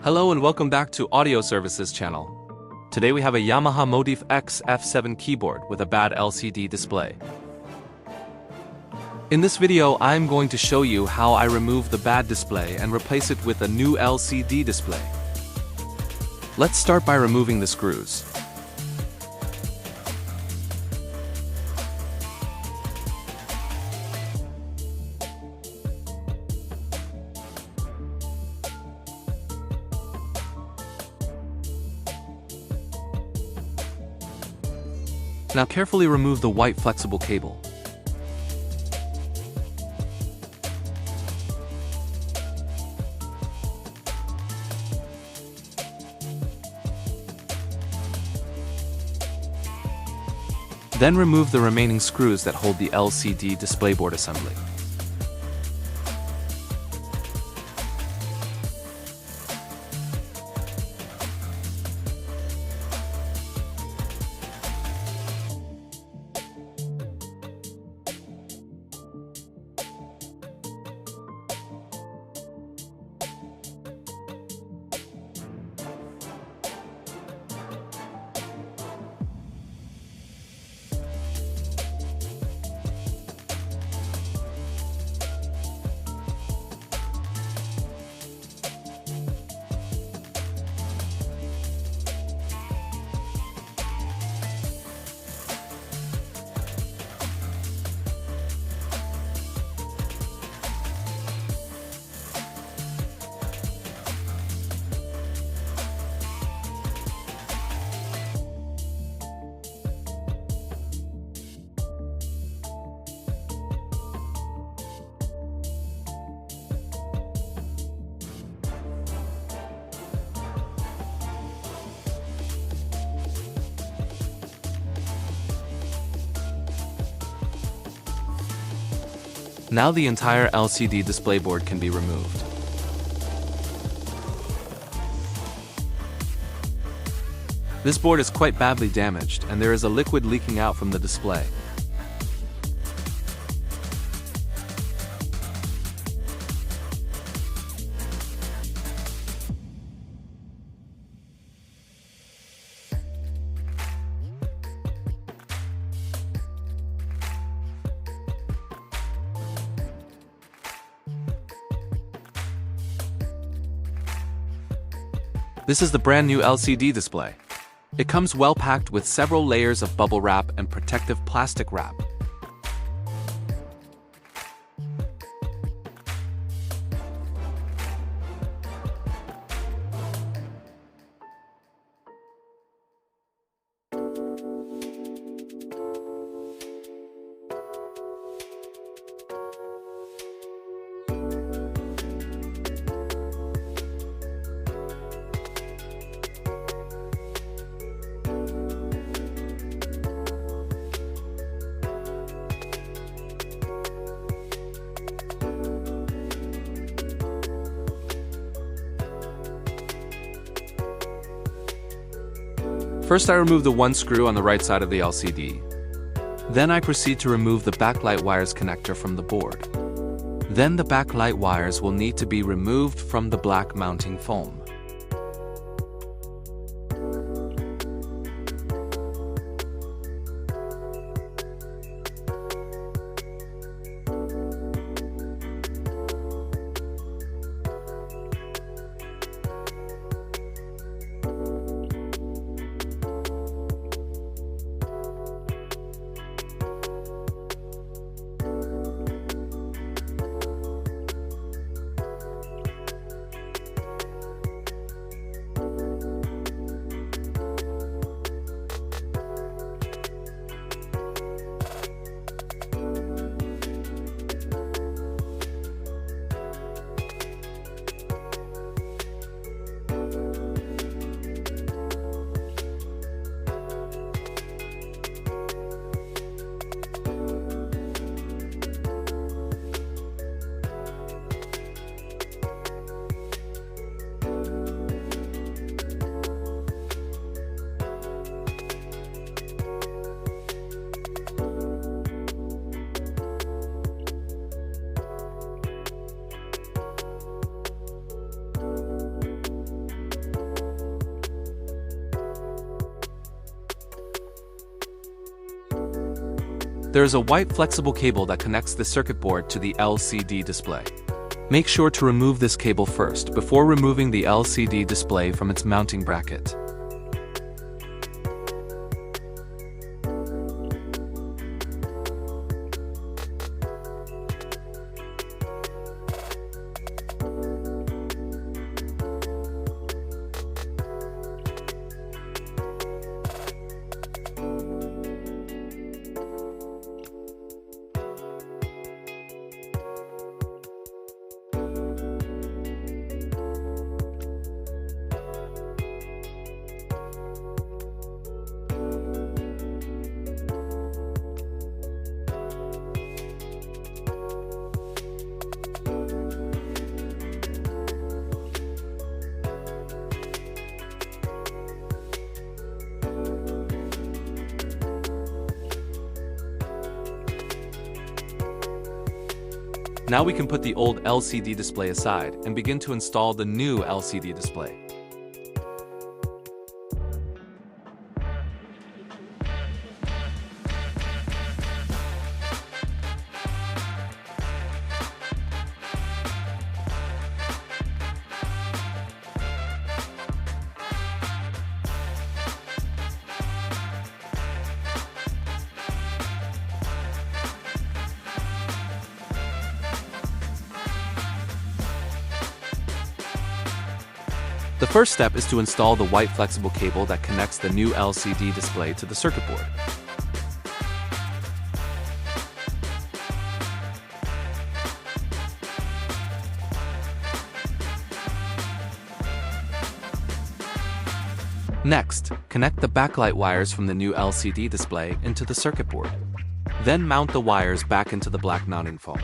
Hello and welcome back to Audio Services channel. Today we have a Yamaha Motif XF7 keyboard with a bad LCD display. In this video, I'm going to show you how I remove the bad display and replace it with a new LCD display. Let's start by removing the screws. Now carefully remove the white flexible cable. Then remove the remaining screws that hold the LCD displayboard assembly. Now the entire LCD displayboard can be removed. This board is quite badly damaged and there is a liquid leaking out from the display. This is the brand new LCD display. It comes well packed with several layers of bubble wrap and protective plastic wrap. First I remove the one screw on the right side of the LCD. Then I proceed to remove the backlight wires connector from the board. Then the backlight wires will need to be removed from the black mounting foam. There is a white flexible cable that connects the circuit board to the LCD display. Make sure to remove this cable first before removing the LCD display from its mounting bracket. Now we can put the old LCD display aside and begin to install the new LCD display. The first step is to install the white flexible cable that connects the new LCD display to the circuit board. Next, connect the backlight wires from the new LCD display into the circuit board. Then mount the wires back into the black mounting foam.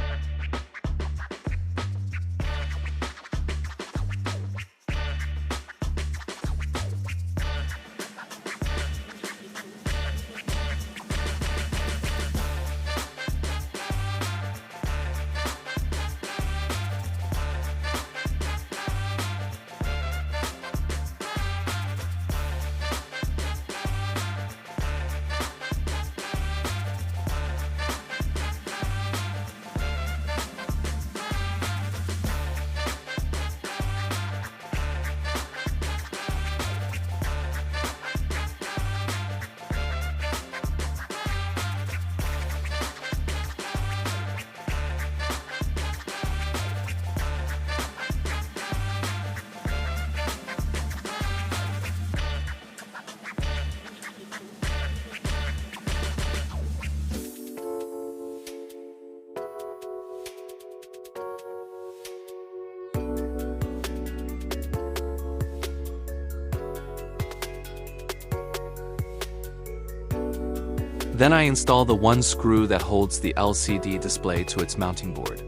Then I install the one screw that holds the LCD display to its mounting board.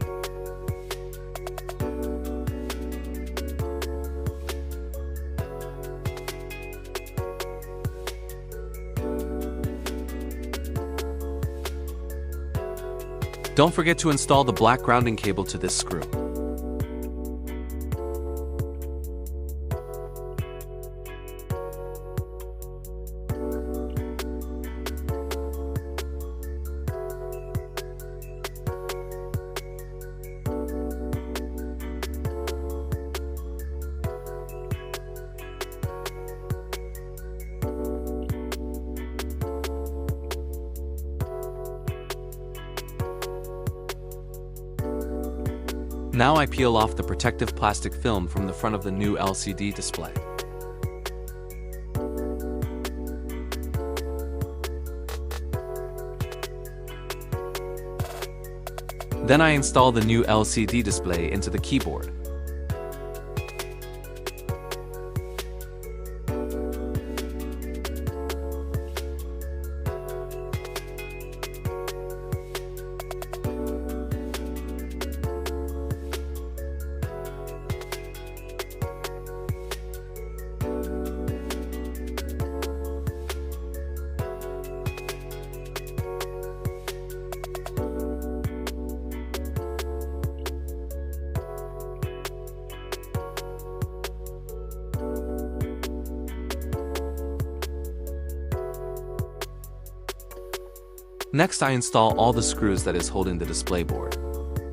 Don't forget to install the black grounding cable to this screw. Now I peel off the protective plastic film from the front of the new LCD display. Then I install the new LCD display into the keyboard. Next I install all the screws that is holding the display board.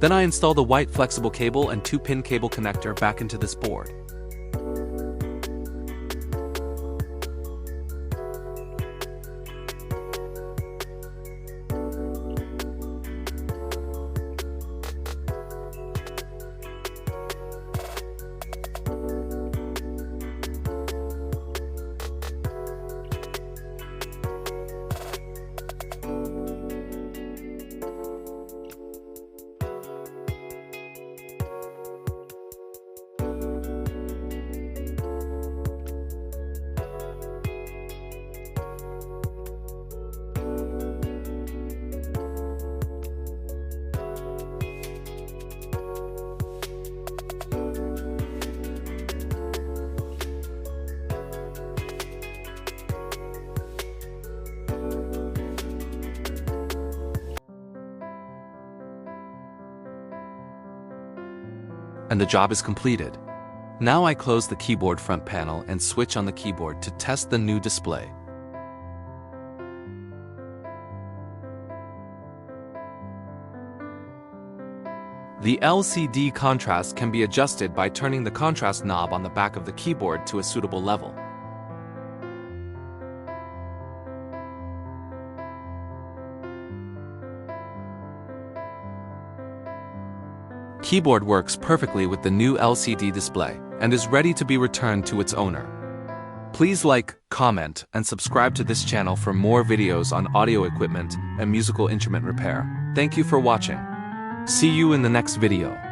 Then I install the white flexible cable and 2-pin cable connector back into this board. And the job is completed. Now I close the keyboard front panel and switch on the keyboard to test the new display. The LCD contrast can be adjusted by turning the contrast knob on the back of the keyboard to a suitable level. Keyboard works perfectly with the new LCD display and is ready to be returned to its owner. Please like, comment, and subscribe to this channel for more videos on audio equipment and musical instrument repair. Thank you for watching. See you in the next video.